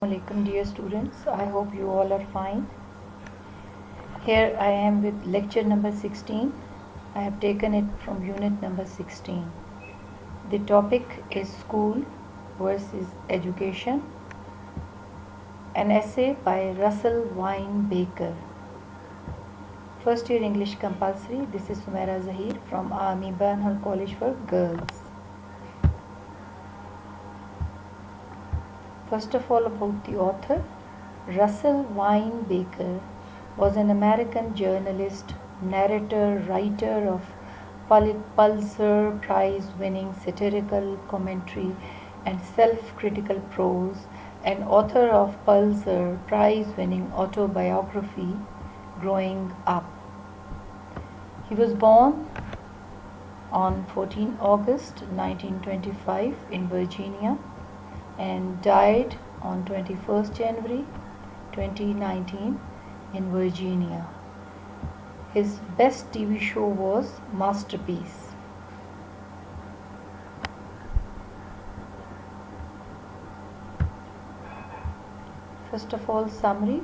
Assalamualaikum dear students, I hope you all are fine. Here I am with lecture number 16. I have taken it from unit number 16. The topic is school versus education. An essay by Russell Wayne Baker. First year English compulsory. This is Sumaira Zahir from Ami Banhal College for Girls. First of all, about the author. Russell Wayne Baker was an American journalist, narrator, writer of Pulitzer Prize winning satirical commentary and self critical prose, and author of Pulitzer Prize winning autobiography, Growing Up. He was born on 14 August 1925 in Virginia and died on 21st January 2019 in Virginia. His best TV show was Masterpiece. First of all, summary.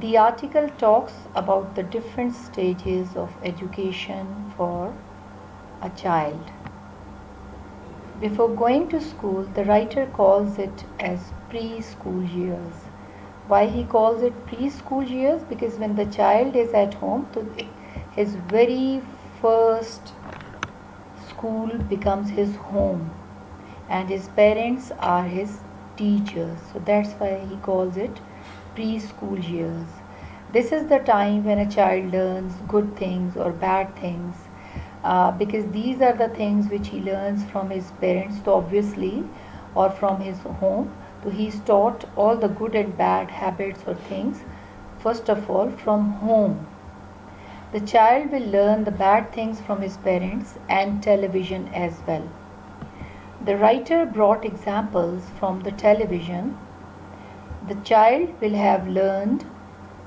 The article talks about the different stages of education for a child. Before going to school, the writer calls it as preschool years. Why he calls it preschool years? Because when the child is at home, his very first school becomes his home and his parents are his teachers. So that's why he calls it preschool years. This is the time when a child learns good things or bad things. Because these are the things which he learns from his parents, so obviously, or from his home. So he's taught all the good and bad habits or things, first of all, from home. The child will learn the bad things from his parents and television as well. The writer brought examples from the television. The child will have learned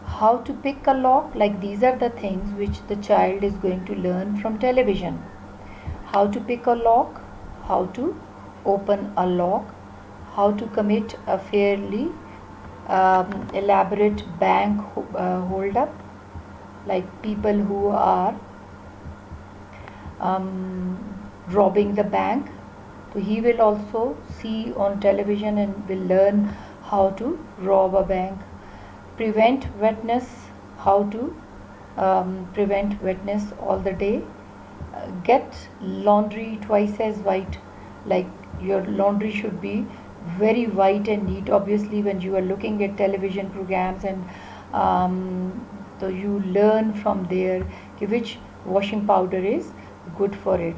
how to pick a lock, like these are the things which the child is going to learn from television. How to pick a lock, how to open a lock, how to commit a fairly elaborate bank hold up, like people who are robbing the bank. So he will also see on television and will learn how to rob a bank. Prevent wetness, how to prevent wetness all the day. Get laundry twice as white, like your laundry should be very white and neat. Obviously, when you are looking at television programs, and so you learn from there which washing powder is good for it.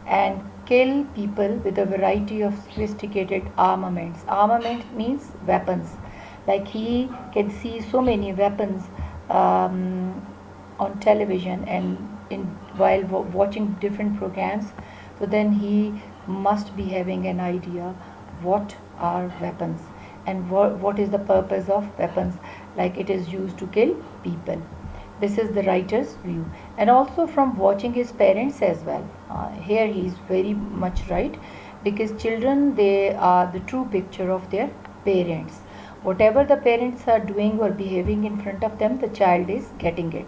And kill people with a variety of sophisticated armaments. Armament means weapons. Like he can see so many weapons on television and while watching different programs, so then he must be having an idea what are weapons and what is the purpose of weapons, like it is used to kill people. This is the writer's view, and also from watching his parents as well. Here he is very much right, because children, they are the true picture of their parents. Whatever the parents are doing or behaving in front of them, the child is getting it.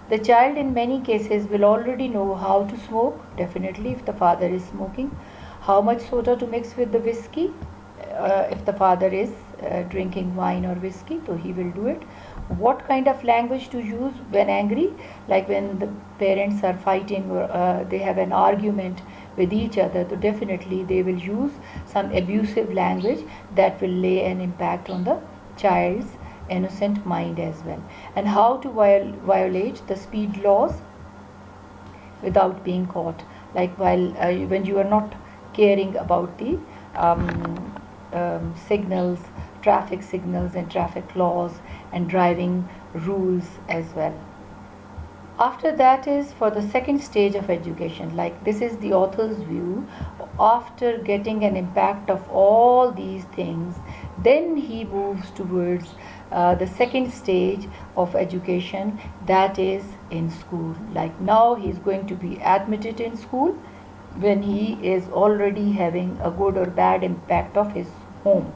The child in many cases will already know how to smoke, definitely if the father is smoking, how much soda to mix with the whiskey, if the father is drinking wine or whiskey, so he will do it. What kind of language to use when angry, like when the parents are fighting or they have an argument with each other, so definitely they will use some abusive language that will lay an impact on the child's innocent mind as well. And how to violate the speed laws without being caught, like while when you are not caring about the signals, traffic signals and traffic laws and driving rules as well. After that is for the second stage of education, like this is the author's view. After getting an impact of all these things, then he moves towards the second stage of education, that is in school. Like now he is going to be admitted in school, when he is already having a good or bad impact of his home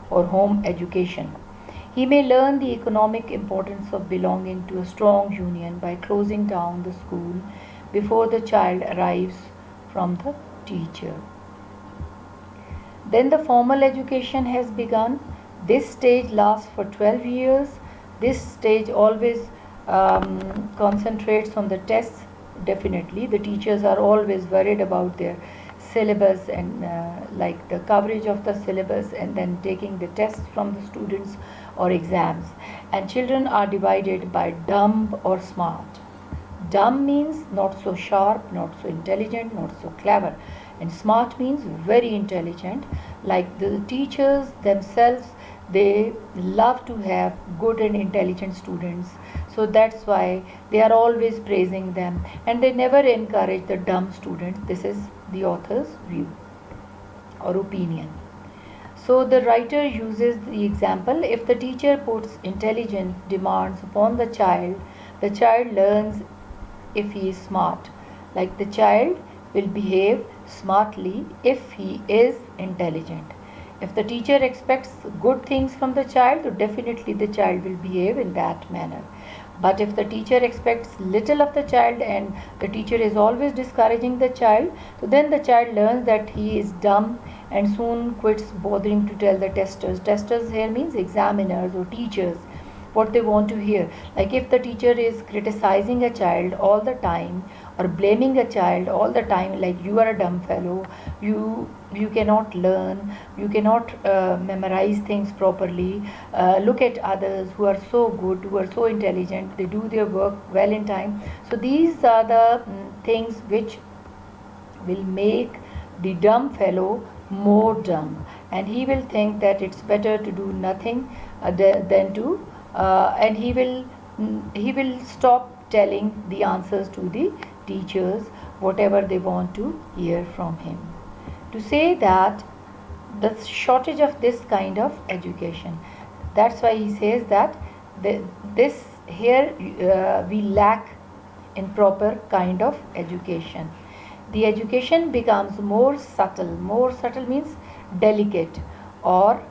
or home education. He may learn the economic importance of belonging to a strong union by closing down the school before the child arrives from the teacher. Then the formal education has begun. This stage lasts for 12 years. This stage always concentrates on the tests. Definitely, the teachers are always worried about their syllabus and like the coverage of the syllabus, and then taking the tests from the students or exams. And children are divided by dumb or smart. Dumb means not so sharp, not so intelligent, not so clever. And smart means very intelligent. Like the teachers themselves, they love to have good and intelligent students. So that's why they are always praising them, and they never encourage the dumb students. This is the author's view or opinion. So the writer uses the example: if the teacher puts intelligent demands upon the child learns if he is smart. Like the child will behave smartly if he is intelligent. If the teacher expects good things from the child, so definitely the child will behave in that manner. But if the teacher expects little of the child and the teacher is always discouraging the child, so then the child learns that he is dumb and soon quits bothering to tell the testers. Testers here means examiners or teachers what they want to hear. Like if the teacher is criticizing a child all the time or blaming a child all the time, like you are a dumb fellow, you cannot learn, you cannot memorize things properly, look at others who are so good, who are so intelligent, they do their work well in time. So these are the things which will make the dumb fellow more dumb, and he will think that it's better to do nothing than to and he will stop telling the answers to the teachers whatever they want to hear from him. To say that the shortage of this kind of education, that's why he says that this here we lack in proper kind of education. The education becomes more subtle. More subtle means delicate or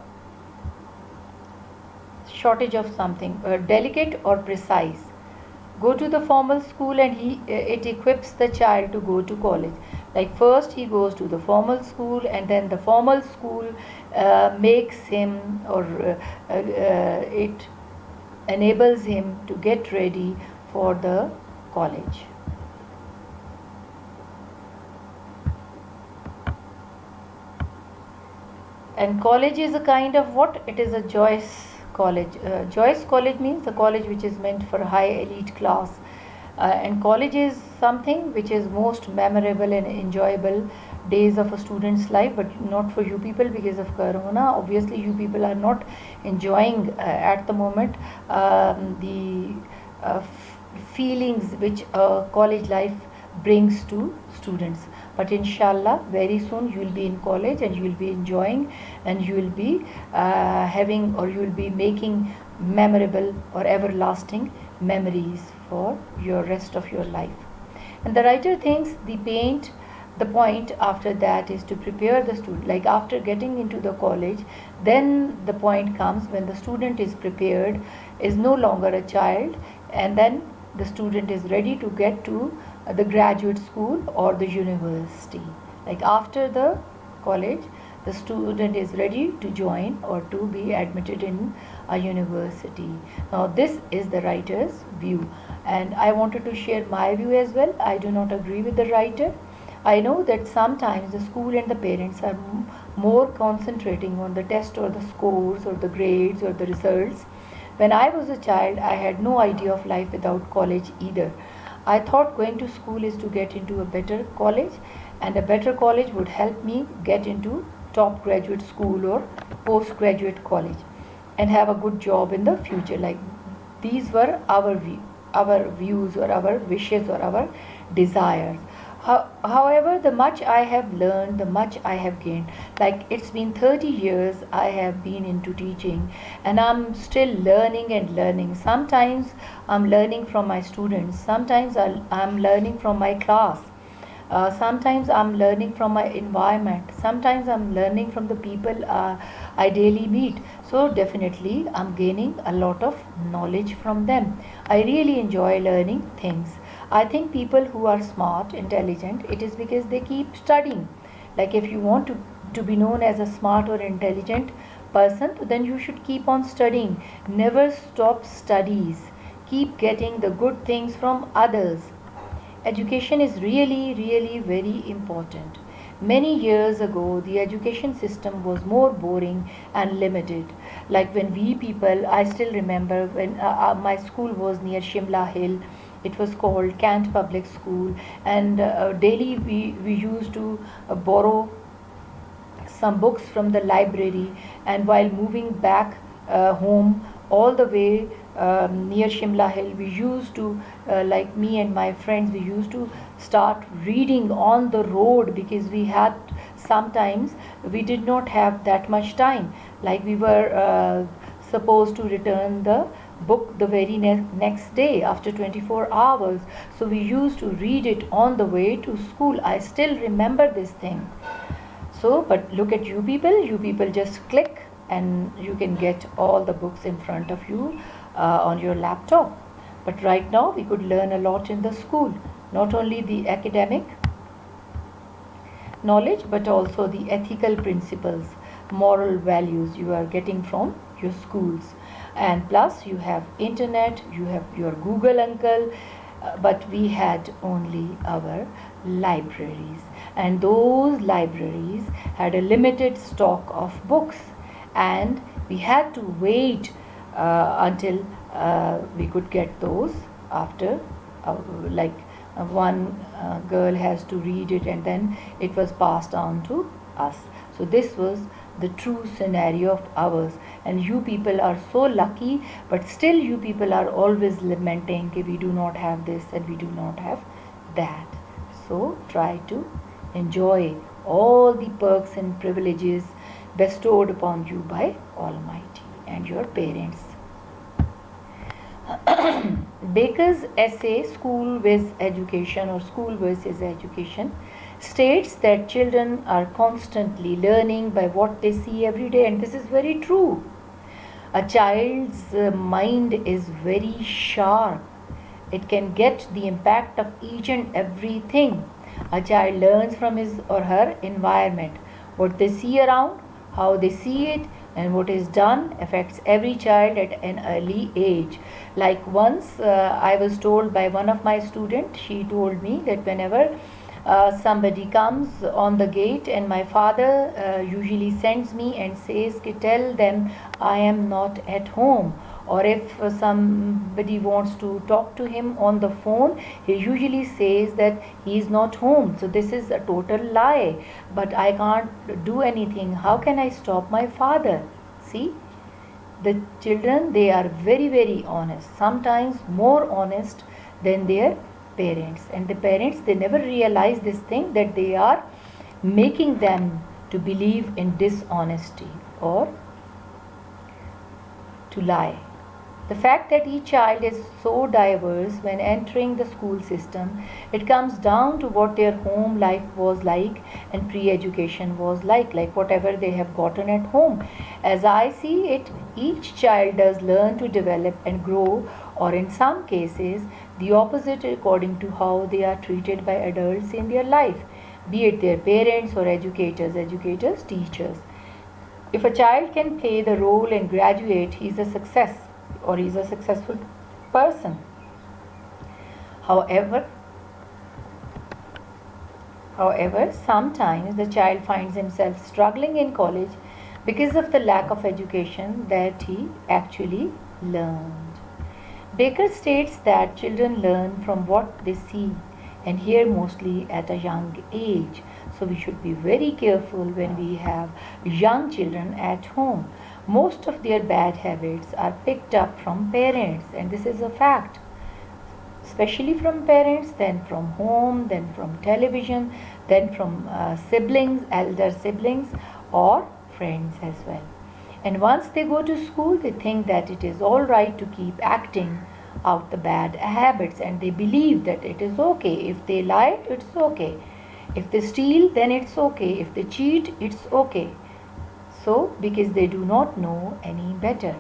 shortage of something, delicate or precise. Go to the formal school and it equips the child to go to college. Like first he goes to the formal school, and then the formal school makes him or it enables him to get ready for the college. And college is a kind of what? It is a Joyce college. Joyce college means the college which is meant for high elite class. And college is something which is most memorable and enjoyable days of a student's life, but not for you people because of corona. Obviously you people are not enjoying at the moment the feelings which college life brings to students. But inshallah very soon you will be in college and you will be enjoying, and you will be having, or you will be making memorable or everlasting memories for your rest of your life. And the writer thinks the point after that is to prepare the student. Like after getting into the college, then the point comes when the student is prepared, is no longer a child, and then the student is ready to get to the graduate school or the university. Like after the college, the student is ready to join or to be admitted in a university. Now this is the writer's view, and I wanted to share my view as well. I do not agree with the writer. I know that sometimes the school and the parents are more concentrating on the test or the scores or the grades or the results. When I was a child, I had no idea of life without college either. I thought going to school is to get into a better college, and a better college would help me get into top graduate school or postgraduate college and have a good job in the future. Like these were our views or our wishes or our desires. However, the much I have learned, the much I have gained. Like it's been 30 years I have been into teaching, and I'm still learning and learning. Sometimes I'm learning from my students, sometimes I'm learning from my class. Sometimes I'm learning from my environment. Sometimes I'm learning from the people I daily meet. So definitely I'm gaining a lot of knowledge from them. I really enjoy learning things. I think people who are smart, intelligent, it is because they keep studying. Like if you want to be known as a smart or intelligent person, then you should keep on studying. Never stop studies. Keep getting the good things from others. Education is really, really very important. Many years ago, the education system was more boring and limited. Like when we people, I still remember when my school was near Shimla Hill. It was called Kant Public School, and daily we used to borrow some books from the library, and while moving back home all the way near Shimla Hill, we used to like me and my friends, we used to start reading on the road, because we had sometimes we did not have that much time, like we were supposed to return the book the very next day after 24 hours. So we used to read it on the way to school. I still remember this thing. So, but look at you people just click and you can get all the books in front of you on your laptop. But right now we could learn a lot in the school, not only the academic knowledge but also the ethical principles, moral values you are getting from your schools. And plus you have internet, you have your Google uncle, but we had only our libraries, and those libraries had a limited stock of books, and we had to wait until we could get those after like one girl has to read it and then it was passed on to us. So this was the true scenario of ours, and you people are so lucky, but still you people are always lamenting that we do not have this and we do not have that. So try to enjoy all the perks and privileges bestowed upon you by Almighty and your parents. Baker's essay, School with Education or School versus Education, states that children are constantly learning by what they see every day, and this is very true. A child's mind is very sharp. It can get the impact of each and everything. A child learns from his or her environment. What they see around, how they see it, and what is done affects every child at an early age. Like once I was told by one of my students, she told me that whenever somebody comes on the gate and my father usually sends me and says, tell them I am not at home, or if somebody wants to talk to him on the phone, he usually says that he is not home. So this is a total lie, but I can't do anything. How can I stop my father? See, the children, they are very, very honest, sometimes more honest than their parents, and the parents, they never realize this thing, that they are making them to believe in dishonesty or to lie. The fact that each child is so diverse when entering the school system, it comes down to what their home life was like and pre-education was like whatever they have gotten at home. As I see it, each child does learn to develop and grow, or in some cases, the opposite according to how they are treated by adults in their life, be it their parents or educators, teachers. If a child can play the role and graduate, he is a success, or he is a successful person. However, sometimes the child finds himself struggling in college because of the lack of education that he actually learned. Baker states that children learn from what they see and hear mostly at a young age. So we should be very careful when we have young children at home. Most of their bad habits are picked up from parents, and this is a fact. Especially from parents, then from home, then from television, then from siblings, elder siblings, or friends as well. And once they go to school, they think that it is all right to keep acting out the bad habits, and they believe that it is okay. If they lie, it's okay. If they steal, then it's okay. If they cheat, it's okay. So, because they do not know any better.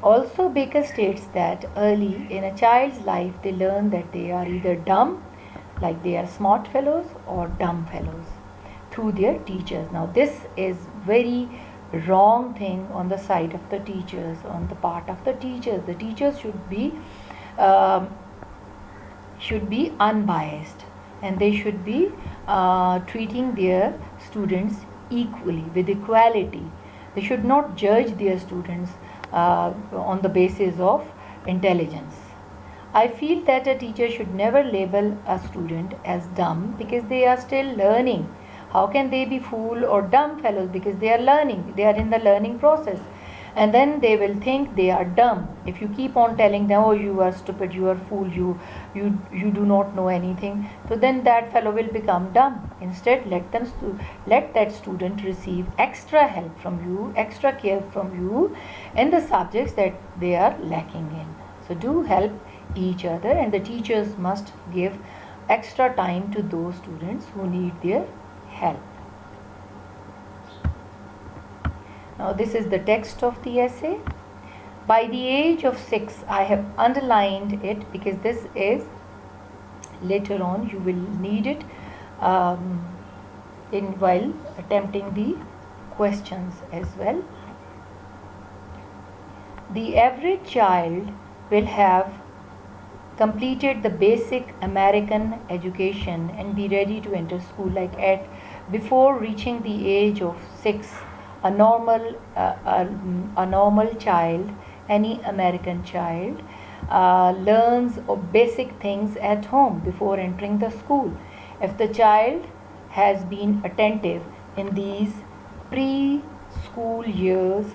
Also, Baker states that early in a child's life, they learn that they are either dumb, like they are smart fellows, or dumb fellows through their teachers. Now, this is very wrong thing on the side of the teachers, on the part of the teachers. The teachers um, should be unbiased, and they should be treating their students equally, with equality. They should not judge their students on the basis of intelligence. I feel that a teacher should never label a student as dumb because they are still learning. How can they be fool or dumb fellows? Because they are learning, they are in the learning process. And then they will think they are dumb. If you keep on telling them, oh, you are stupid, you are fool, you do not know anything, so then that fellow will become dumb. Instead, let that student receive extra help from you, extra care from you in the subjects that they are lacking in. So do help each other, and the teachers must give extra time to those students who need their help. Now this is the text of the essay. By the age of 6, I have underlined it because this is later on you will need it in while attempting the questions as well. The average child will have completed the basic American education and be ready to enter school like at before reaching the age of 6. A normal child, any American child, learns basic things at home before entering the school. If the child has been attentive in these preschool years,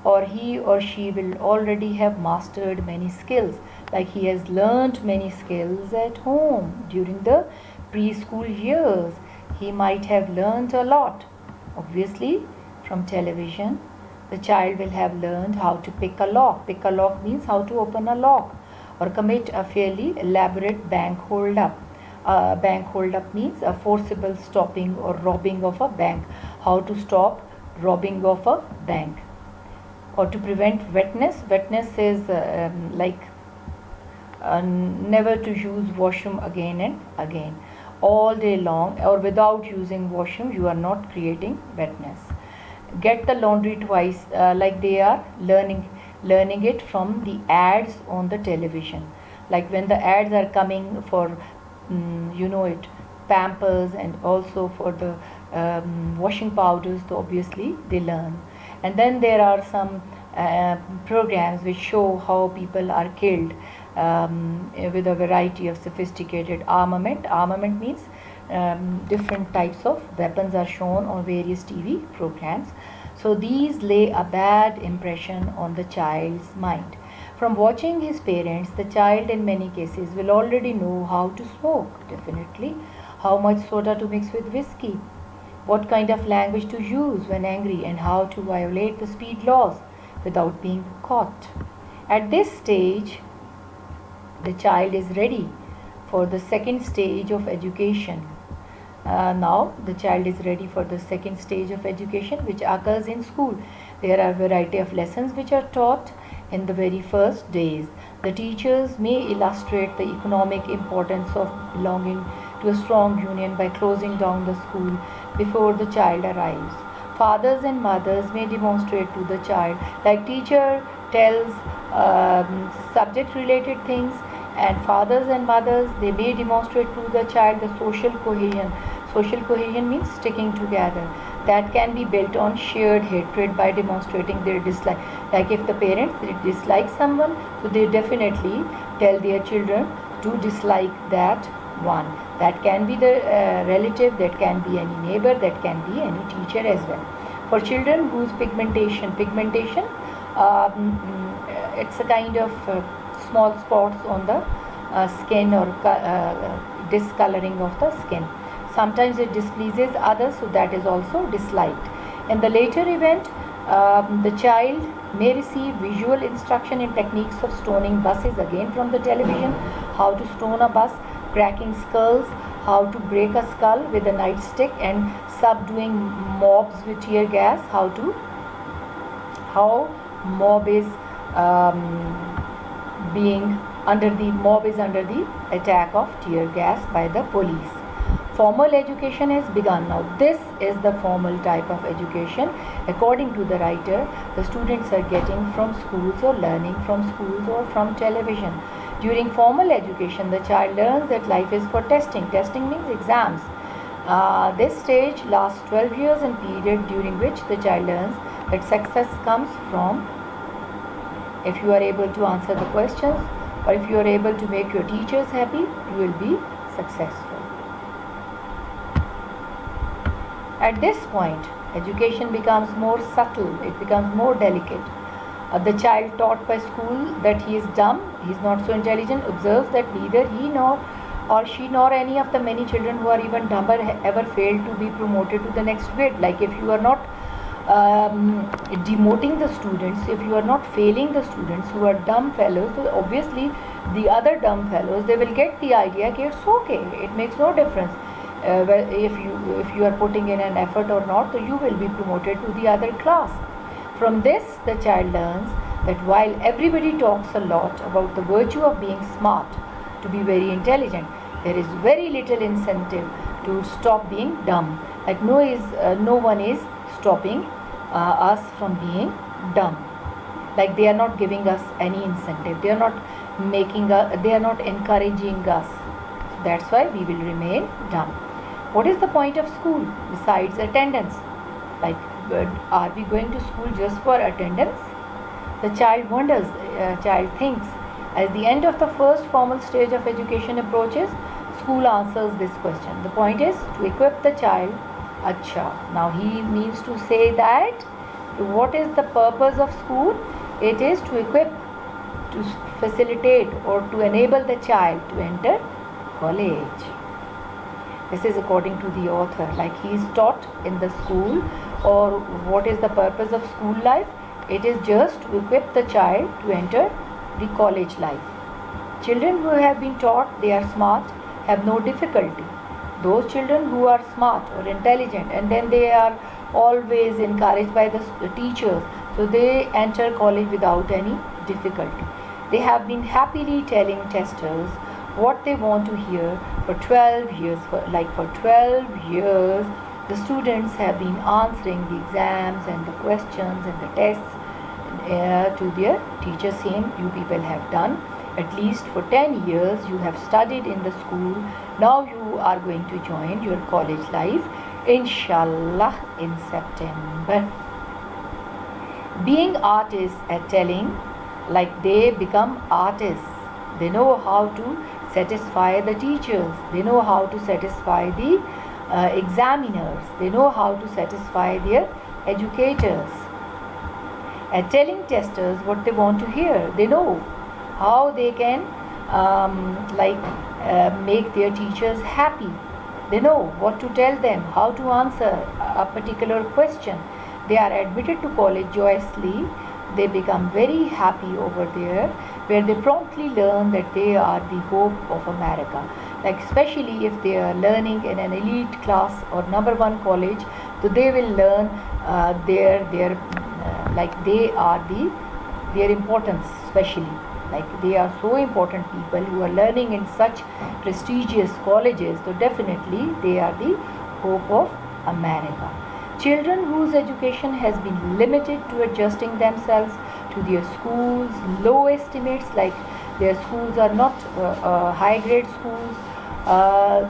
or he or she will already have mastered many skills, like he has learned many skills at home during the preschool years. He might have learned a lot. Obviously, from television, the child will have learned how to pick a lock. Pick a lock means how to open a lock, or commit a fairly elaborate bank hold up. Bank hold up means a forcible stopping or robbing of a bank. How to stop robbing of a bank. Or to prevent wetness. Wetness is never to use washroom again and again. All day long or without using washroom, you are not creating wetness. Get the laundry twice, like they are learning it from the ads on the television. Like when the ads are coming for Pampers, and also for the washing powders, so obviously they learn. And then there are some programs which show how people are killed with a variety of sophisticated armament. Armament means different types of weapons are shown on various TV programs. So these lay a bad impression on the child's mind. From watching his parents, the child in many cases will already know how to smoke, definitely, how much soda to mix with whiskey, what kind of language to use when angry, and how to violate the speed laws without being caught. At this stage, the child is ready for the second stage of education. Now the child is ready for the second stage of education, which occurs in school. There are a variety of lessons which are taught in the very first days. The teachers may illustrate the economic importance of belonging to a strong union by closing down the school before the child arrives. Fathers and mothers may demonstrate to the child, like teacher tells subject related things, and fathers and mothers, they may demonstrate to the child the social cohesion. Social cohesion means sticking together. That can be built on shared hatred by demonstrating their dislike. Like if the parents dislike someone, so they definitely tell their children to dislike that one. That can be the relative, that can be any neighbor, that can be any teacher as well. For children whose pigmentation, it's a kind of small spots on the skin, or discoloring of the skin. Sometimes it displeases others, so that is also disliked. In the later event, the child may receive visual instruction in techniques of stoning buses, again from the television, how to stone a bus, cracking skulls, how to break a skull with a nightstick and subduing mobs with tear gas, how mob is mob is under the attack of tear gas by the police. Formal education has begun now. This is the formal type of education. According to the writer, the students are getting from schools or learning from schools or from television. During formal education, the child learns that life is for testing. Testing means exams. This stage lasts 12 years in period during which the child learns that success comes from if you are able to answer the questions or if you are able to make your teachers happy, you will be successful. At this point, education becomes more subtle, it becomes more delicate. The child taught by school that he is dumb, he is not so intelligent, observes that neither he nor or she nor any of the many children who are even dumber ever failed to be promoted to the next grade. Like if you are not demoting the students, if you are not failing the students who are dumb fellows, so obviously the other dumb fellows, they will get the idea that it's okay, it makes no difference. Well, if you are putting in an effort or not, so you will be promoted to the other class. From this, the child learns that while everybody talks a lot about the virtue of being smart, to be very intelligent, there is very little incentive to stop being dumb. Like no one is stopping us from being dumb. Like they are not giving us any incentive. They are not they are not encouraging us. That's why we will remain dumb. What is the point of school besides attendance? Like, are we going to school just for attendance? The child wonders, child thinks. As the end of the first formal stage of education approaches, school answers this question. The point is to equip the child. Acha. Now he means to say that what is the purpose of school? It is to equip, to facilitate or to enable the child to enter college. This is according to the author. Like he is taught in the school, or what is the purpose of school life? It is just to equip the child to enter the college life. Children who have been taught they are smart have no difficulty. Those children who are smart or intelligent and then they are always encouraged by the teachers, so they enter college without any difficulty. They have been happily telling testers what they want to hear for 12 years. For 12 years, the students have been answering the exams and the questions and the tests to their teachers, saying, you people have done at least for 10 years, you have studied in the school, now you are going to join your college life, inshallah, in September. Being artists at telling, like they become artists. They know how to satisfy the teachers, they know how to satisfy the examiners, they know how to satisfy their educators. At telling testers what they want to hear, they know how they can make their teachers happy. They know what to tell them, how to answer a particular question. They are admitted to college joyously. They become very happy over there, where they promptly learn that they are the hope of America. Like especially if they are learning in an elite class or #1 college, so they will learn their importance, especially like they are so important people who are learning in such prestigious colleges, so definitely they are the hope of America. Children whose education has been limited to adjusting themselves to their schools, low estimates, like their schools are not high grade schools,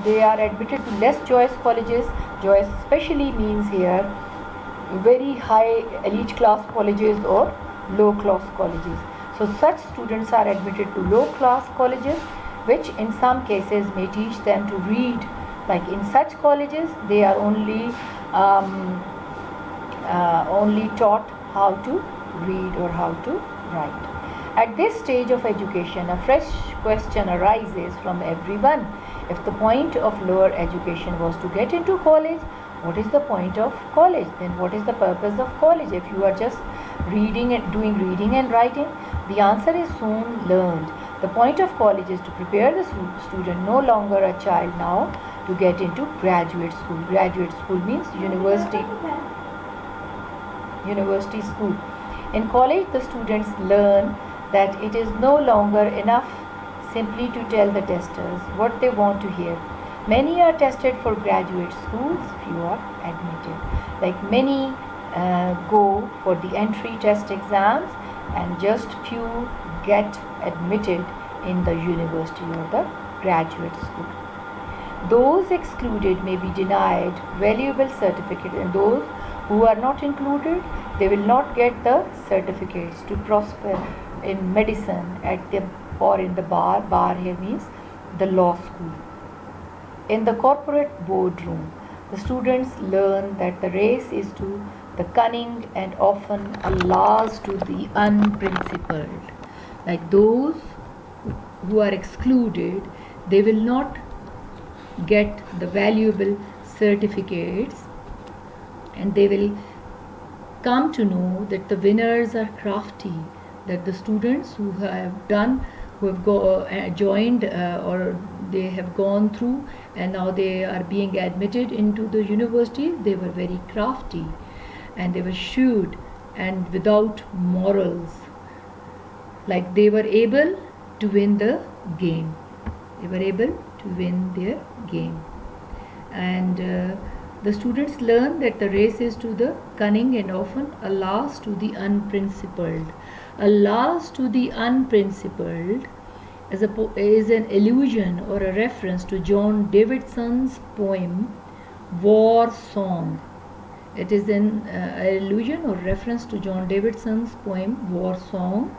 they are admitted to less choice colleges. Choice especially means here very high elite class colleges or low class colleges. So such students are admitted to low class colleges, which in some cases may teach them to read. Like in such colleges, they are only taught how to read or how to write. At this stage of education, a fresh question arises from everyone. If the point of lower education was to get into college, what is the point of college? Then what is the purpose of college if you are just reading and doing reading and writing? The answer is soon learned. The point of college is to prepare the student, no longer a child now, to get into graduate school. Graduate school means university school. In college, the students learn that it is no longer enough simply to tell the testers what they want to hear. Many are tested for graduate schools, few are admitted. Like many go for the entry test exams, and just few get admitted in the university or the graduate school. Those excluded may be denied valuable certificate, and those who are not included, they will not get the certificates to prosper in medicine at the or in the bar. Bar here means the law school. In the corporate boardroom, the students learn that the race is to the cunning and often a loss to the unprincipled. Like those who are excluded, they will not get the valuable certificates, and they will come to know that the winners are crafty, that the students who have joined or they have gone through and now they are being admitted into the university, they were very crafty and they were shrewd and without morals. Like they were able to win the game. They were able to win their game. And the students learn that the race is to the cunning and often a loss to the unprincipled. A loss to the unprincipled is an allusion or a reference to John Davidson's poem War Song. It is an allusion or reference to John Davidson's poem War Song.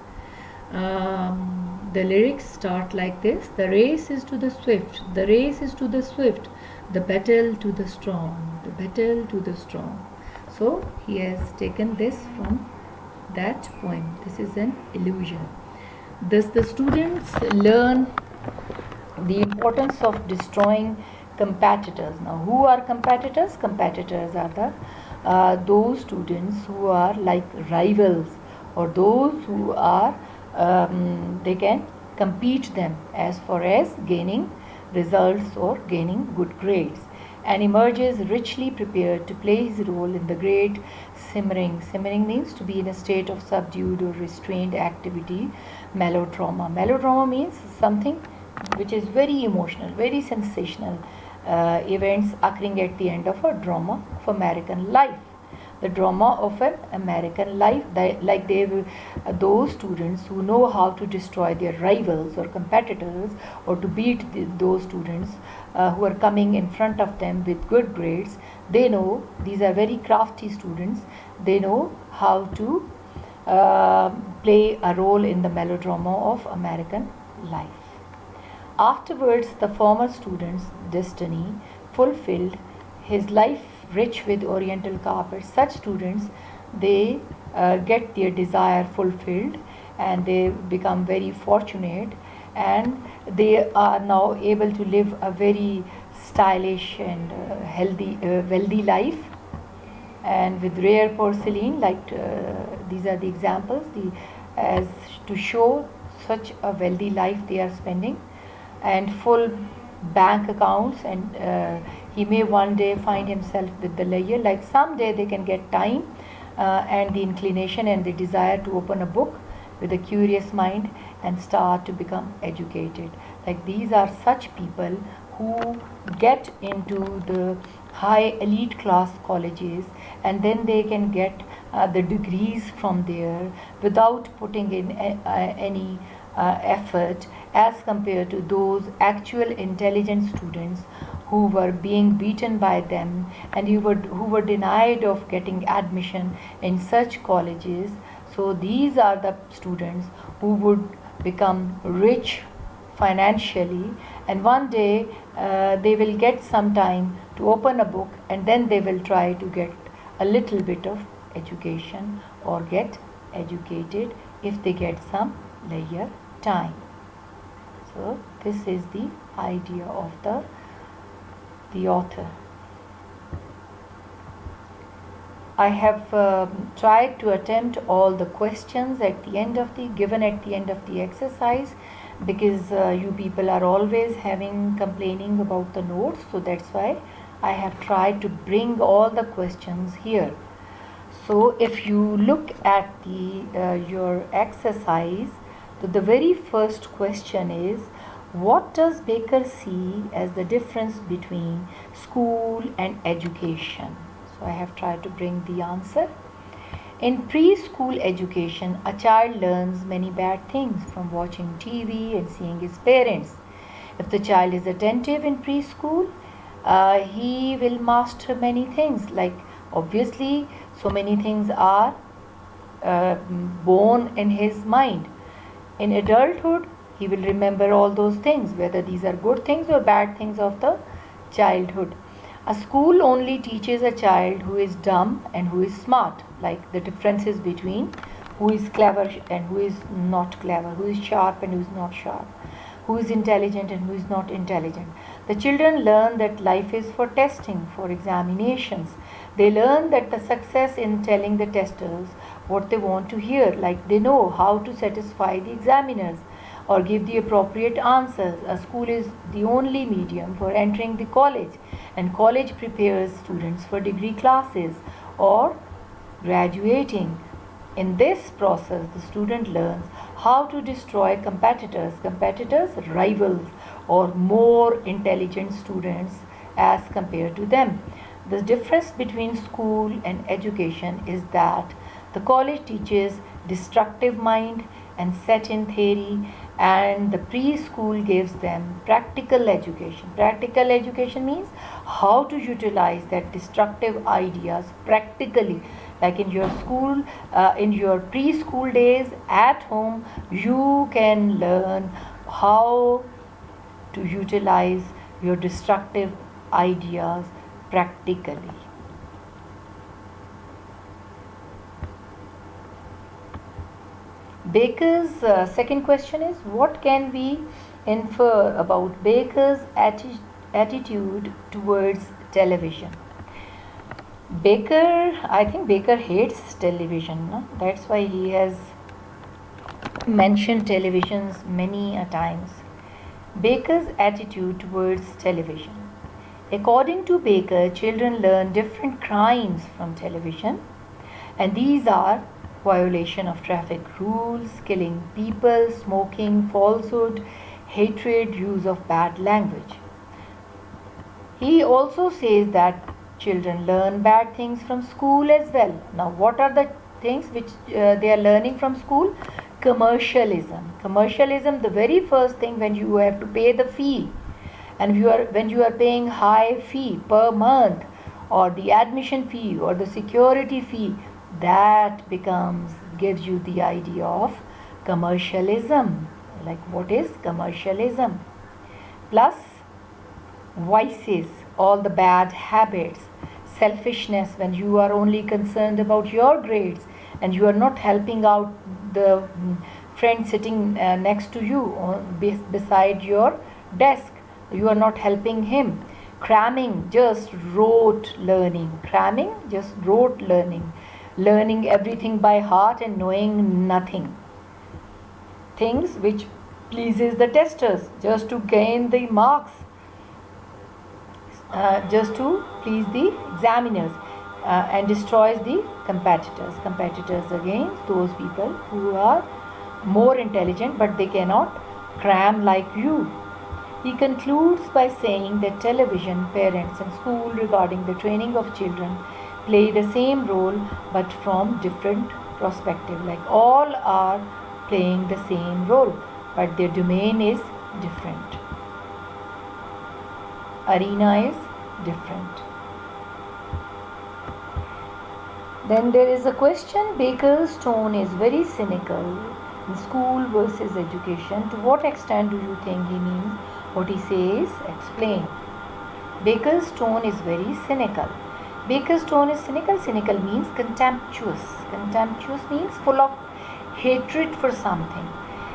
The lyrics start like this: the race is to the swift, the race is to the swift, the battle to the strong, the battle to the strong. So he has taken this from that poem. This is an illusion. Thus the students learn the importance of destroying competitors. Now who are competitors? Competitors are the those students who are like rivals, or those who are they can compete them as far as gaining results or gaining good grades, and emerges richly prepared to play his role in the great simmering. Simmering means to be in a state of subdued or restrained activity. Melodrama. Melodrama means something which is very emotional, very sensational events occurring at the end of a drama of American life. The drama of an American life, like those students who know how to destroy their rivals or competitors, or to beat those students who are coming in front of them with good grades. They know, these are very crafty students, they know how to play a role in the melodrama of American life. Afterwards, the former student's destiny fulfilled, his life rich with oriental carpets. Such students, they get their desire fulfilled and they become very fortunate, and they are now able to live a very stylish and healthy, wealthy life, and with rare porcelain. Like these are the examples, as to show such a wealthy life they are spending, and full bank accounts, and he may one day find himself with the leisure, like someday they can get time and the inclination and the desire to open a book with a curious mind and start to become educated. Like these are such people who get into the high elite class colleges, and then they can get the degrees from there without putting in any effort, as compared to those actual intelligent students who were being beaten by them and who were denied of getting admission in such colleges. So these are the students who would become rich financially, and one day they will get some time to open a book, and then they will try to get a little bit of education or get educated if they get some leisure time. So this is the idea of the author. I have tried to attempt all the questions at the end of given at the end of the exercise, because you people are always having complaining about the notes, so that's why I have tried to bring all the questions here. So if you look at the your exercise, so the very first question is, what does Baker see as the difference between school and education? So I have tried to bring the answer. In preschool education, a child learns many bad things from watching TV and seeing his parents. If the child is attentive in preschool, he will master many things. Like, obviously, so many things are born in his mind. In adulthood, he will remember all those things, whether these are good things or bad things of the childhood. A school only teaches a child who is dumb and who is smart, like the differences between who is clever and who is not clever, who is sharp and who is not sharp, who is intelligent and who is not intelligent. The children learn that life is for testing, for examinations. They learn that the success in telling the testers what they want to hear, like they know how to satisfy the examiners or give the appropriate answers. A school is the only medium for entering the college, and college prepares students for degree classes or graduating. In this process, the student learns how to destroy competitors, rivals, or more intelligent students as compared to them. The difference between school and education is that the college teaches destructive mind and set in theory, and the preschool gives them practical education. Practical education means how to utilize that destructive ideas practically. Like in your school, in your preschool days at home, you can learn how to utilize your destructive ideas practically. Baker's second question is, what can we infer about Baker's attitude towards television? I think Baker hates television. No? That's why he has mentioned televisions many a times. Baker's attitude towards television. According to Baker, children learn different crimes from television, and these are violation of traffic rules, killing people, smoking, falsehood, hatred, use of bad language. He also says that children learn bad things from school as well. Now, what are the things which they are learning from school? Commercialism. Commercialism, the very first thing, when you have to pay the fee, and when you are paying high fee per month, or the admission fee or the security fee, that gives you the idea of commercialism. Like, what is commercialism? Plus vices, all the bad habits, selfishness, when you are only concerned about your grades and you are not helping out the friend sitting next to you or beside your desk, you are not helping him. Cramming, just rote learning. Learning everything by heart and knowing nothing. Things which pleases the testers, just to gain the marks, just to please the examiners, and destroys the competitors. Competitors, again, those people who are more intelligent but they cannot cram like you. He concludes by saying that television, parents, and school regarding the training of children play the same role but from different perspective. Like, all are playing the same role but their domain is different. Arena is different. Then there is a question. Baker's tone is very cynical in school versus education. To what extent do you think he means what he says? Explain. Baker's tone is very cynical. Baker's tone is cynical. Cynical means contemptuous. Contemptuous means full of hatred for something.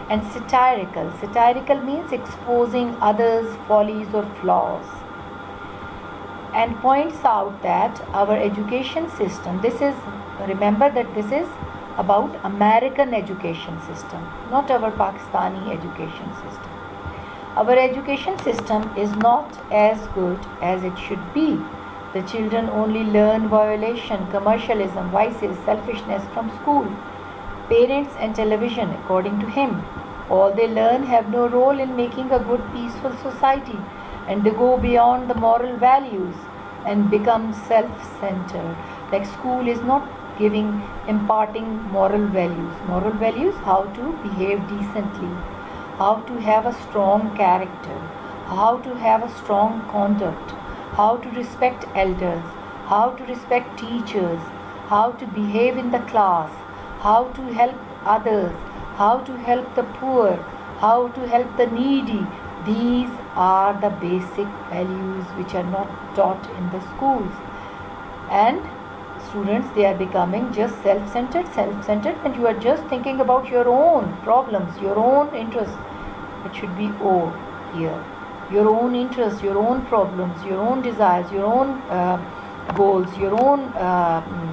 And satirical. Satirical means exposing others' follies or flaws. And points out that our education system, remember that this is about American education system, not our Pakistani education system. Our education system is not as good as it should be. The children only learn violation, commercialism, vices, selfishness from school, parents, and television, according to him. All they learn have no role in making a good, peaceful society, and they go beyond the moral values and become self-centered. Like school is not imparting moral values. Moral values, how to behave decently, how to have a strong character, how to have a strong conduct, how to respect elders, how to respect teachers, how to behave in the class, how to help others, how to help the poor, how to help the needy. These are the basic values which are not taught in the schools. And students, they are becoming just self-centered, and you are just thinking about your own problems, your own interests. It should be O here. Your own interests, your own problems, your own desires, your own goals, your own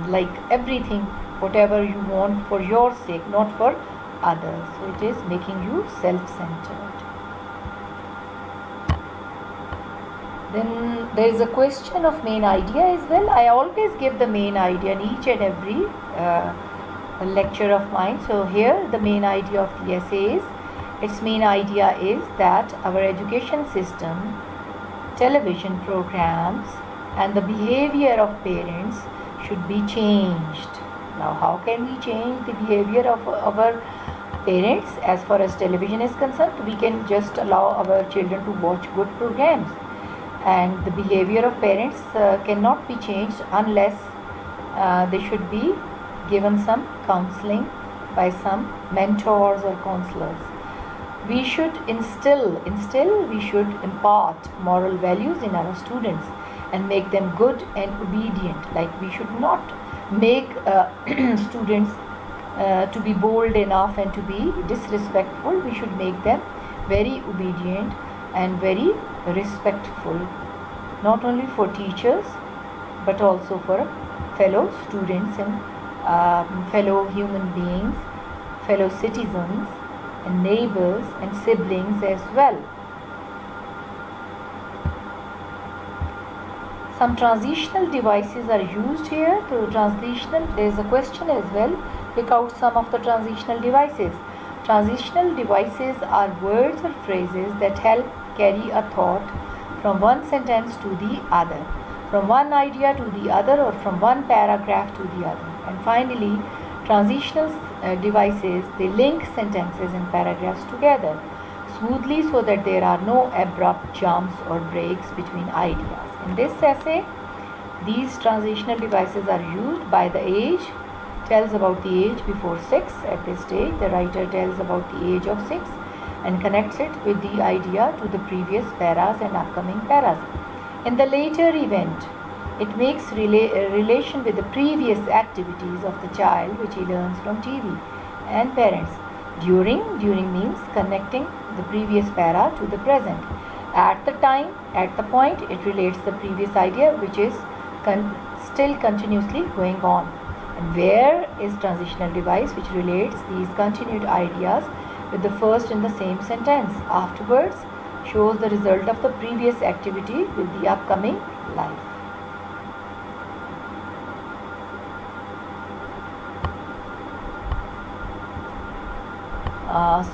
like everything, whatever you want for your sake, not for others. So it is making you self-centered. Then there is a question of main idea as well. I always give the main idea in each and every lecture of mine. So here the main idea of the essay is, its main idea is that our education system, television programs, and the behavior of parents should be changed. Now, how can we change the behavior of our parents? As far as television is concerned, we can just allow our children to watch good programs. And the behavior of parents cannot be changed unless they should be given some counseling by some mentors or counselors. We should we should impart moral values in our students and make them good and obedient. Like, we should not make students to be bold enough and to be disrespectful. We should make them very obedient and very respectful, not only for teachers but also for fellow students and fellow human beings, fellow citizens and neighbors and siblings as well. Some transitional devices are used here. So there is a question as well. Pick out some of the transitional devices. Transitional devices are words or phrases that help carry a thought from one sentence to the other, from one idea to the other, or from one paragraph to the other. And finally, transitional devices, they link sentences and paragraphs together smoothly so that there are no abrupt jumps or breaks between ideas. In this essay, these transitional devices are used by the age, tells about the age before 6. At this stage, the writer tells about the age of 6 and connects it with the idea to the previous paras and upcoming paras. In the later event, it makes relation with the previous activities of the child which he learns from TV and parents. During means connecting the previous para to the present. At the time, at the point, it relates the previous idea which is still continuously going on. And where is transitional device which relates these continued ideas with the first in the same sentence. Afterwards, shows the result of the previous activity with the upcoming life.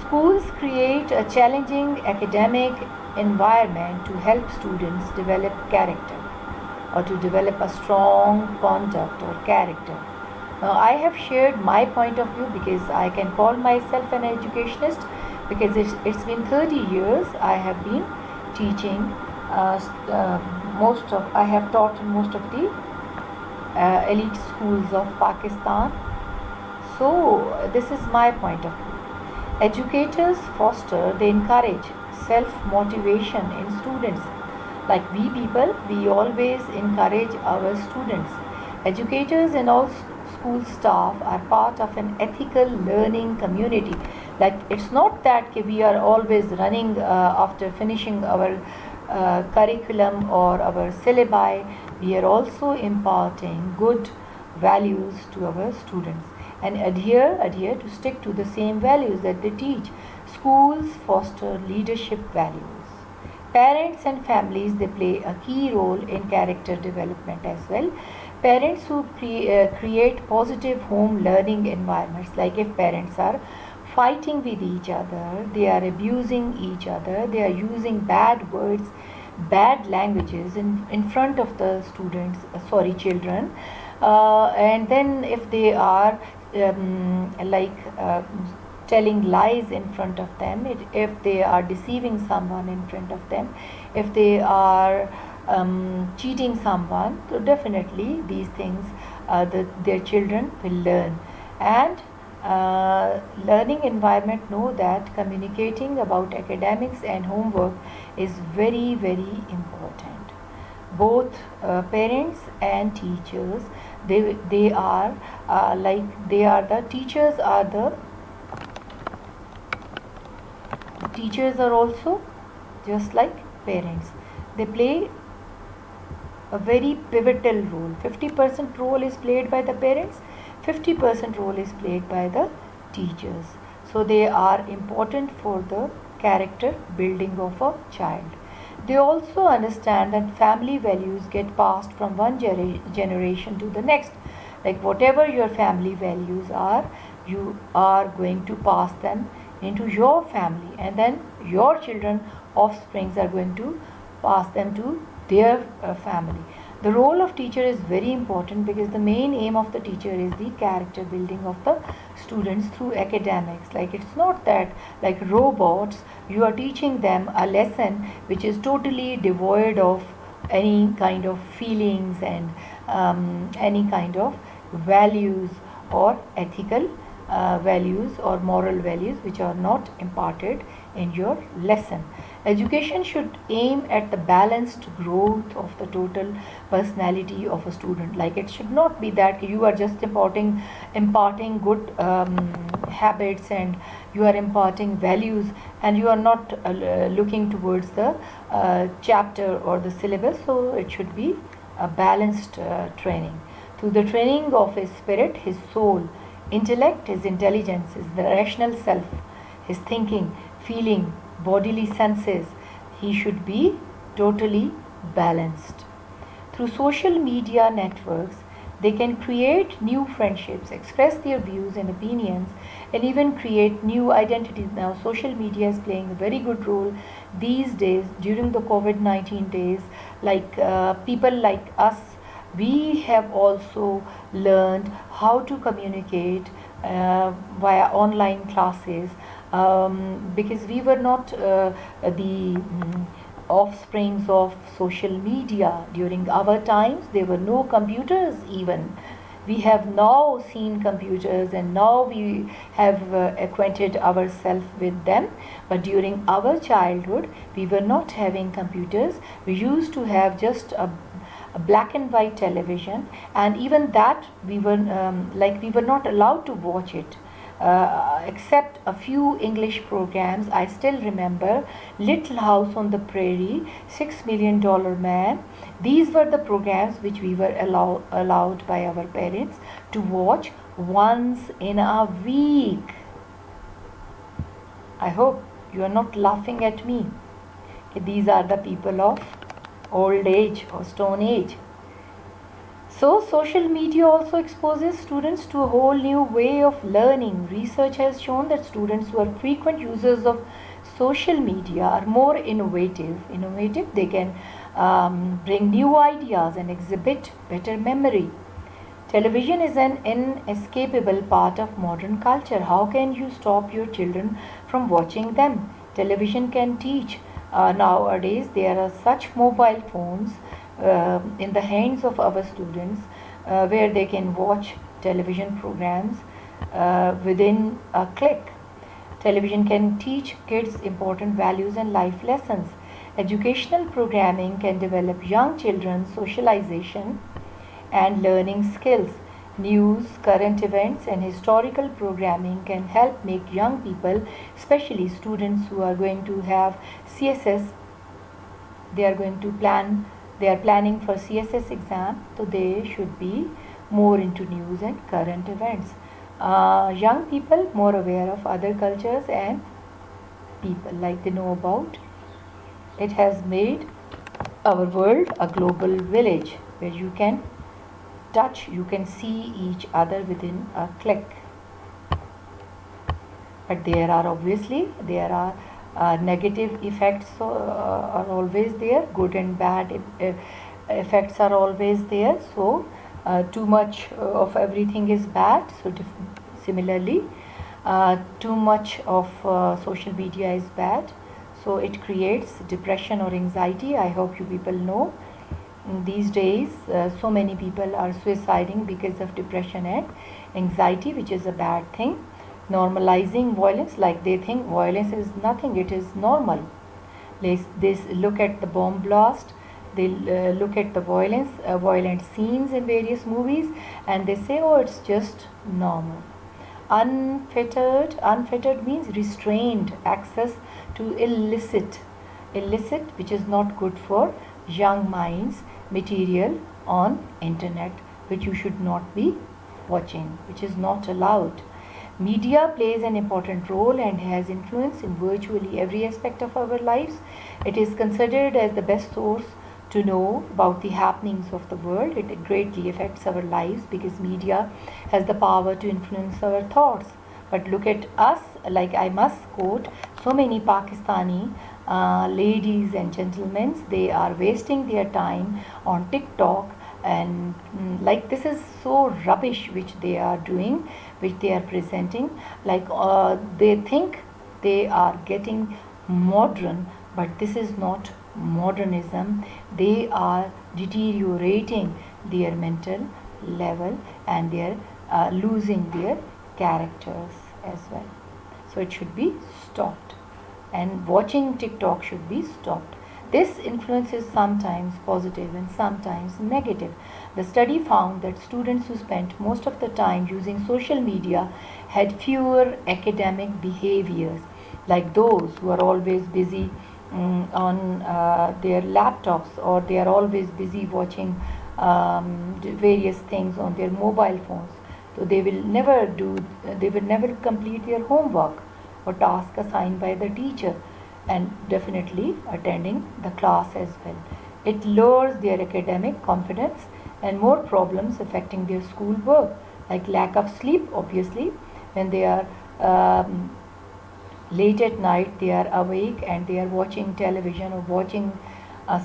Schools create a challenging academic environment to help students develop character or to develop a strong conduct or character. Now, I have shared my point of view because I can call myself an educationist because it's been 30 years I have been teaching I have taught in most of the elite schools of Pakistan. So this is my point of view. Educators they encourage self-motivation in students. Like we people, we always encourage our students. Educators and all school staff are part of an ethical learning community. Like, it's not that we are always running after finishing our curriculum or our syllabi. We are also imparting good values to our students. and adhere to stick to the same values that they teach. Schools foster leadership values. Parents and families, they play a key role in character development as well. Parents who create positive home learning environments, like if parents are fighting with each other, they are abusing each other, they are using bad words, bad languages in front of the students, children, and then if they are telling lies in front of them, if they are deceiving someone in front of them, if they are cheating someone, so definitely these things their children will learn. And learning environment know that communicating about academics and homework is very, very important. Both parents and teachers, they are the teachers are also just like parents. They play a very pivotal role. 50% role is played by the parents, 50% role is played by the teachers. So they are important for the character building of a child. They also understand that family values get passed from one generation to the next. Like whatever your family values are, you are going to pass them into your family, and then your children, offsprings, are going to pass them to their family. The role of teacher is very important because the main aim of the teacher is the character building of the students through academics. Like it's not that like robots, you are teaching them a lesson which is totally devoid of any kind of feelings and any kind of values or ethical values or moral values which are not imparted in your lesson. Education should aim at the balanced growth of the total personality of a student. Like it should not be that you are just imparting good habits, and you are imparting values, and you are not looking towards the chapter or the syllabus. So it should be a balanced training. Through the training of his spirit, his soul, intellect, his intelligence, his rational self, his thinking, feeling, bodily senses, he should be totally balanced. Through social media networks, they can create new friendships, express their views and opinions, and even create new identities. Now, social media is playing a very good role these days during the COVID-19 days. Like people like us, we have also learned how to communicate via online classes, because we were not the offsprings of social media during our times. There were no computers even. We have now seen computers, and now we have acquainted ourselves with them. But during our childhood, we were not having computers. We used to have just a black and white television, and even that we were not allowed to watch it, except a few English programs. I still remember Little House on the Prairie, $6 Million Man. These were the programs which we were allowed by our parents to watch once in a week. I hope you are not laughing at me. These are the people of old age or stone age. So social media also exposes students to a whole new way of learning. Research has shown that students who are frequent users of social media are more innovative. They can bring new ideas and exhibit better memory. Television is an inescapable part of modern culture. How can you stop your children from watching them? Television can teach. Nowadays, there are such mobile phones in the hands of our students where they can watch television programs within a click. Television can teach kids important values and life lessons. Educational programming can develop young children's socialization and learning skills. News, current events, and historical programming can help make young people, especially students who are going to have CSS, they are planning for CSS exam, so they should be more into news and current events. young people more aware of other cultures and people, like they know about. It has made our world a global village where you can touch, you can see each other within a click. But there are negative effects are always there. Good and bad effects are always there. So too much of everything is bad. So similarly, too much of social media is bad. So it creates depression or anxiety. I hope you people know. These days, so many people are suiciding because of depression and anxiety, which is a bad thing. Normalizing violence, like they think violence is nothing, it is normal. They look at the bomb blast, they look at the violent scenes in various movies, and they say, oh, it's just normal. Unfettered means restrained access to illicit, which is not good for young minds, material on internet, which you should not be watching, which is not allowed. Media plays an important role and has influence in virtually every aspect of our lives. It is considered as the best source to know about the happenings of the world. It greatly affects our lives because media has the power to influence our thoughts. But look at us, like I must quote so many Pakistani ladies and gentlemen, they are wasting their time on TikTok, and like this is so rubbish which they are doing, which they are presenting. Like they think they are getting modern, but this is not modernism. They are deteriorating their mental level, and they are losing their characters as well. So it should be stopped, and watching TikTok should be stopped. This influence is sometimes positive and sometimes negative. The study found that students who spent most of the time using social media had fewer academic behaviors, like those who are always busy on their laptops, or they are always busy watching various things on their mobile phones. So they will never complete their homework or task assigned by the teacher, and definitely attending the class as well. It lowers their academic confidence and more problems affecting their school work, like lack of sleep. Obviously, when they are late at night, they are awake and they are watching television or watching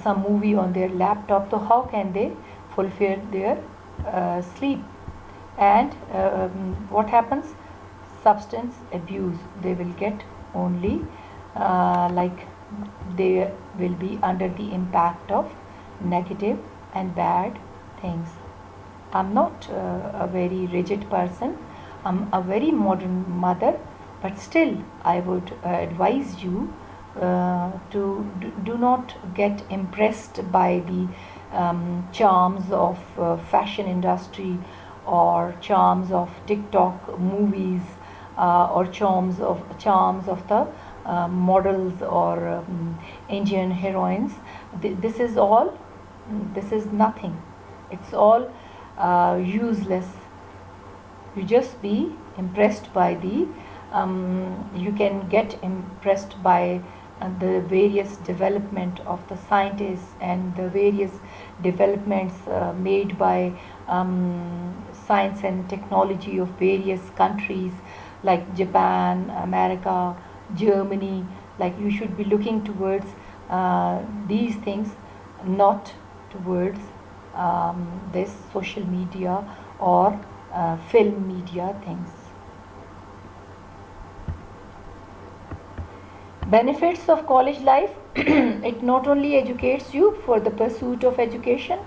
some movie on their laptop. So how can they fulfill their sleep? And what happens? Substance abuse. They will get only like they will be under the impact of negative and bad things. I'm not a very rigid person. I'm a very modern mother, but still I would advise you to do not get impressed by the charms of fashion industry, or charms of TikTok movies, or charms of the models, or Indian heroines. This is all. This is nothing. It's all useless. You just be impressed by the. You can get impressed by the various development of the scientists and the various developments made by science and technology of various countries like Japan, America, Germany. Like you should be looking towards these things, not towards this social media or film media things. Benefits of college life. It not only educates you for the pursuit of education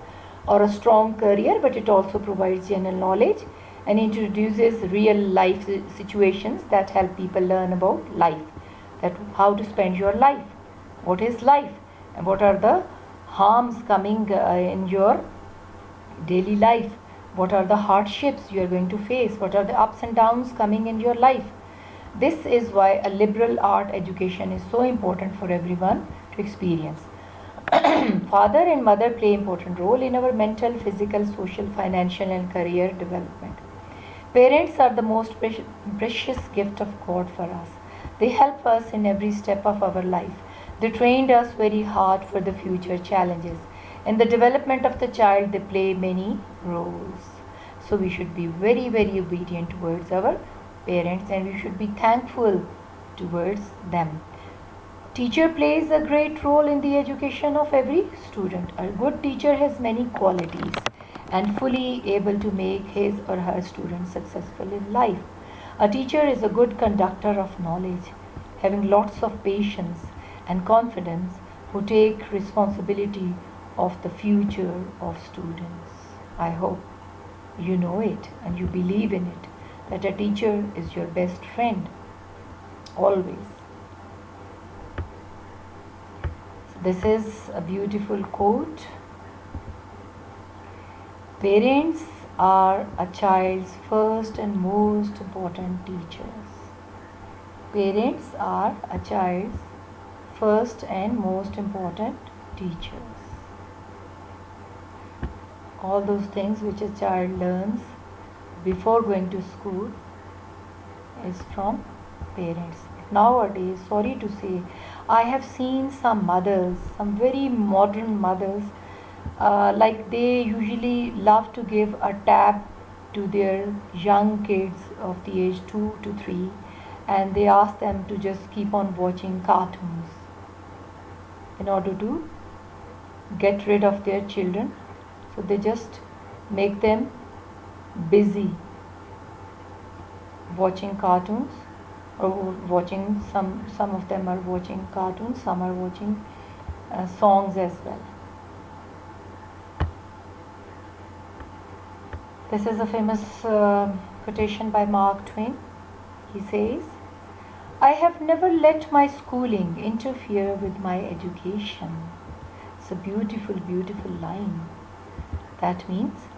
or a strong career, but it also provides general knowledge and introduces real life situations that help people learn about life, that how to spend your life, what is life, and what are the harms coming in your daily life, what are the hardships you are going to face, what are the ups and downs coming in your life. This is why a liberal art education is so important for everyone to experience. Father and mother play important role in our mental, physical, social, financial and career development. Parents are the most precious gift of God for us. They help us in every step of our life. They trained us very hard for the future challenges. In the development of the child, they play many roles. So we should be very, very obedient towards our parents, and we should be thankful towards them. Teacher plays a great role in the education of every student. A good teacher has many qualities and fully able to make his or her students successful in life. A teacher is a good conductor of knowledge, having lots of patience and confidence, who take responsibility of the future of students. I hope you know it and you believe in it, that a teacher is your best friend always. This is a beautiful quote. Parents are a child's first and most important teachers. Parents are a child's first and most important teachers. All those things which a child learns before going to school is from parents. Nowadays, sorry to say, I have seen some mothers, some very modern mothers, like they usually love to give a tab to their young kids of the age 2 to 3, and they ask them to just keep on watching cartoons in order to get rid of their children. So they just make them busy watching cartoons, or watching some of them are watching cartoons, some are watching songs as well. This is a famous quotation by Mark Twain. He says, "I have never let my schooling interfere with my education." It's a beautiful, beautiful line. That means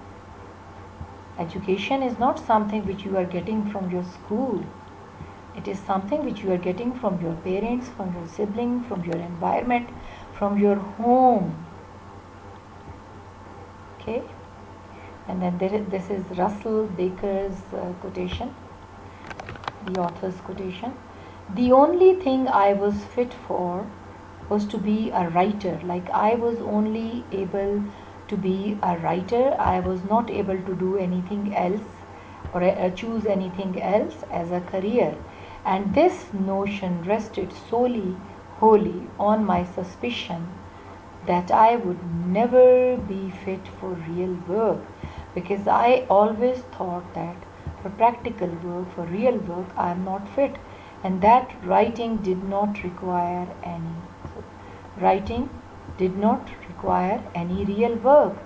education is not something which you are getting from your school. It is something which you are getting from your parents, from your sibling, from your environment, from your home. Okay? And then this is Russell Baker's quotation, the author's quotation. "The only thing I was fit for was to be a writer. Like I was only able to be a writer. I was not able to do anything else, or choose anything else as a career. And this notion rested solely, wholly on my suspicion that I would never be fit for real work, because I always thought that for practical work, for real work, I am not fit, and that writing did not require any. So, writing did not require any real work.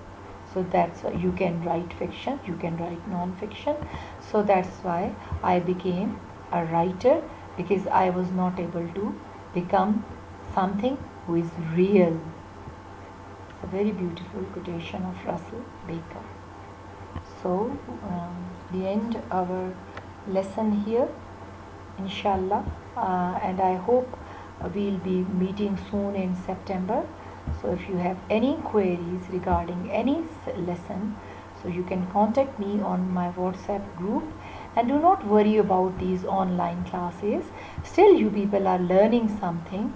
So that's why you can write fiction, you can write non-fiction. So that's why I became a writer, because I was not able to become something who is real." It's a very beautiful quotation of Russell Baker. So we end our lesson here, inshallah, and I hope we'll be meeting soon in September. So if you have any queries regarding any lesson, so you can contact me on my WhatsApp group. And do not worry about these online classes. Still you people are learning something.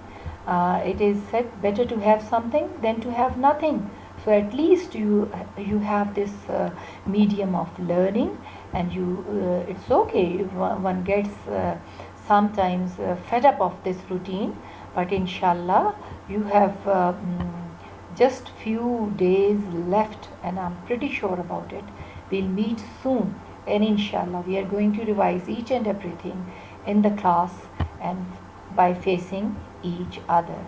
It is said better to have something than to have nothing. So at least you have this medium of learning, and it's okay if one gets sometimes fed up of this routine, but inshallah you have just few days left, and I'm pretty sure about it. We'll meet soon, and inshallah we are going to revise each and everything in the class and by facing each other.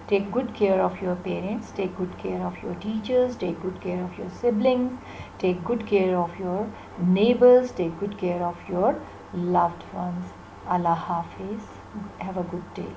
Take good care of your parents, take good care of your teachers, take good care of your siblings, take good care of your neighbors, take good care of your loved ones. Allah Hafiz. Have a good day.